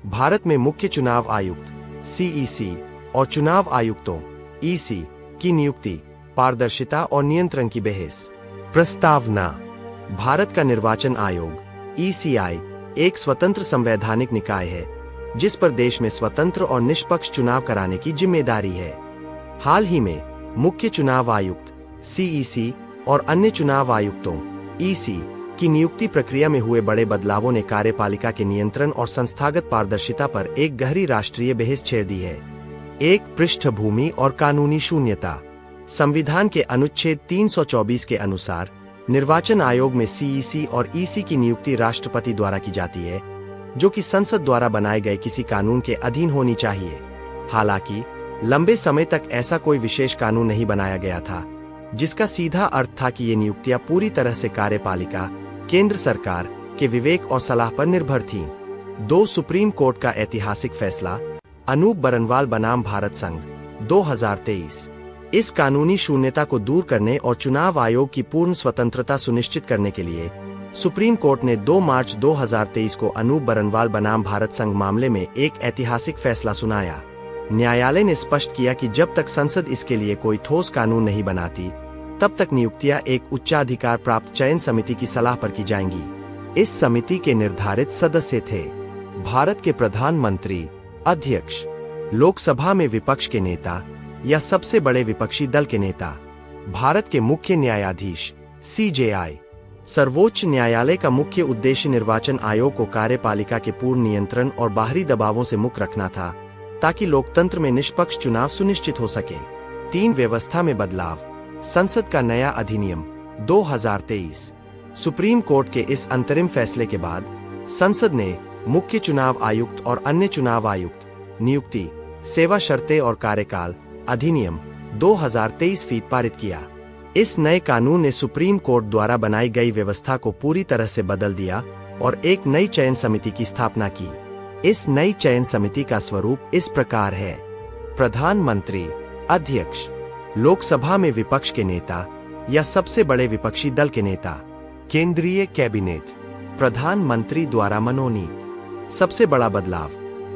भारत में मुख्य चुनाव आयुक्त सीईसी और चुनाव आयुक्तों ईसी की नियुक्ति, पारदर्शिता और नियंत्रण की बहस। प्रस्तावना। भारत का निर्वाचन आयोग ईसीआई एक स्वतंत्र संवैधानिक निकाय है जिस पर देश में स्वतंत्र और निष्पक्ष चुनाव कराने की जिम्मेदारी है। हाल ही में मुख्य चुनाव आयुक्त सीईसी और अन्य चुनाव आयुक्तों ईसी की नियुक्ति प्रक्रिया में हुए बड़े बदलावों ने कार्यपालिका के नियंत्रण और संस्थागत पारदर्शिता पर एक गहरी राष्ट्रीय बहस छेड़ दी है। एक पृष्ठभूमि और कानूनी शून्यता। संविधान के अनुच्छेद 324 के अनुसार निर्वाचन आयोग में सीईसी और ईसी की नियुक्ति राष्ट्रपति द्वारा की जाती है, जो कि संसद द्वारा बनाए गए किसी कानून के अधीन होनी चाहिए। हालांकि लंबे समय तक ऐसा कोई विशेष कानून नहीं बनाया गया था, जिसका सीधा अर्थ था कि ये नियुक्तियां पूरी तरह से कार्यपालिका, केंद्र सरकार के विवेक और सलाह पर निर्भर थीं। 2 सुप्रीम कोर्ट का ऐतिहासिक फैसला अनूप बरनवाल बनाम भारत संघ 2023 इस कानूनी शून्यता को दूर करने और चुनाव आयोग की पूर्ण स्वतंत्रता सुनिश्चित करने के लिए सुप्रीम कोर्ट ने 2 मार्च 2023 को अनूप बरनवाल बनाम भारत संघ मामले में एक ऐतिहासिक फैसला सुनाया। न्यायालय ने स्पष्ट किया कि जब तक संसद इसके लिए कोई ठोस कानून नहीं बनाती, तब तक नियुक्तियां एक उच्चाधिकार प्राप्त चयन समिति की सलाह पर की जाएंगी। इस समिति के निर्धारित सदस्य थे भारत के प्रधानमंत्री, अध्यक्ष, लोकसभा में विपक्ष के नेता या सबसे बड़े विपक्षी दल के नेता, भारत के मुख्य न्यायाधीश सीजेआई। सर्वोच्च न्यायालय का मुख्य उद्देश्य निर्वाचन आयोग को कार्यपालिका के पूर्ण नियंत्रण और बाहरी दबावों से मुक्त रखना था, ताकि लोकतंत्र में निष्पक्ष चुनाव सुनिश्चित हो सके। 3 व्यवस्था में बदलाव। संसद का नया अधिनियम 2023। सुप्रीम कोर्ट के इस अंतरिम फैसले के बाद संसद ने मुख्य चुनाव आयुक्त और अन्य चुनाव आयुक्त नियुक्ति, सेवा शर्तें और कार्यकाल अधिनियम 2023 पारित किया। इस नए कानून ने सुप्रीम कोर्ट द्वारा बनाई गई व्यवस्था को पूरी तरह से बदल दिया और एक नई चयन समिति की स्थापना की। इस नई चयन समिति का स्वरूप इस प्रकार है: प्रधानमंत्री, अध्यक्ष, लोकसभा में विपक्ष के नेता या सबसे बड़े विपक्षी दल के नेता, केंद्रीय कैबिनेट, प्रधानमंत्री द्वारा मनोनीत। सबसे बड़ा बदलाव।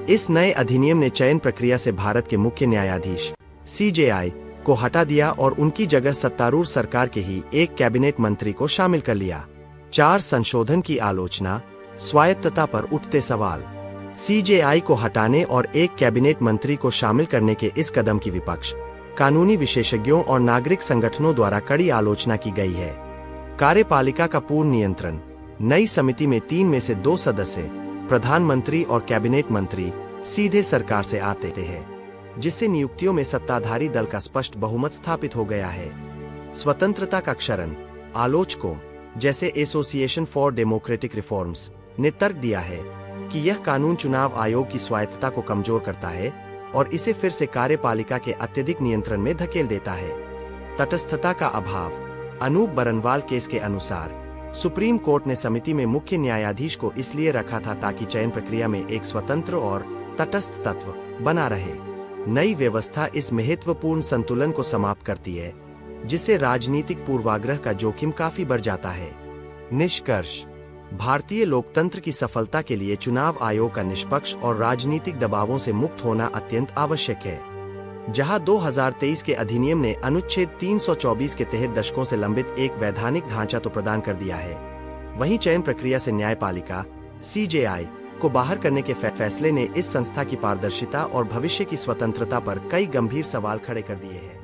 इस नए अधिनियम ने चयन प्रक्रिया से भारत के मुख्य न्यायाधीश सीजेआई को हटा दिया और उनकी जगह सत्तारूढ़ सरकार के ही एक कैबिनेट मंत्री को शामिल कर लिया। 4 संशोधन की आलोचना। स्वायत्तता पर उठते सवाल। सीजेआई को हटाने और एक कैबिनेट मंत्री को शामिल करने के इस कदम की विपक्ष, कानूनी विशेषज्ञों और नागरिक संगठनों द्वारा कड़ी आलोचना की गई है। कार्यपालिका का पूर्ण नियंत्रण। नई समिति में 3 में से 2 सदस्य, प्रधानमंत्री और कैबिनेट मंत्री, सीधे सरकार से आते हैं, जिससे नियुक्तियों में सत्ताधारी दल का स्पष्ट बहुमत स्थापित हो गया है। स्वतंत्रता का क्षरण। आलोचकों जैसे एसोसिएशन फॉर डेमोक्रेटिक रिफॉर्म्स ने तर्क दिया है कि यह कानून चुनाव आयोग की स्वायत्तता को कमजोर करता है और इसे फिर से कार्यपालिका के अत्यधिक नियंत्रण में धकेल देता है। तटस्थता का अभाव। अनूप बरनवाल केस के अनुसार सुप्रीम कोर्ट ने समिति में मुख्य न्यायाधीश को इसलिए रखा था ताकि चयन प्रक्रिया में एक स्वतंत्र और तटस्थ तत्व बना रहे। नई व्यवस्था इस महत्वपूर्ण संतुलन को समाप्त करती है, जिससे राजनीतिक पूर्वाग्रह का जोखिम काफी बढ़ जाता है। निष्कर्ष। भारतीय लोकतंत्र की सफलता के लिए चुनाव आयोग का निष्पक्ष और राजनीतिक दबावों से मुक्त होना अत्यंत आवश्यक है। जहां 2023 के अधिनियम ने अनुच्छेद 324 के तहत दशकों से लंबित एक वैधानिक ढांचा तो प्रदान कर दिया है, वहीं चयन प्रक्रिया से न्यायपालिका सीजेआई को बाहर करने के फैसले ने इस संस्था की पारदर्शिता और भविष्य की स्वतंत्रता पर कई गंभीर सवाल खड़े कर दिए हैं।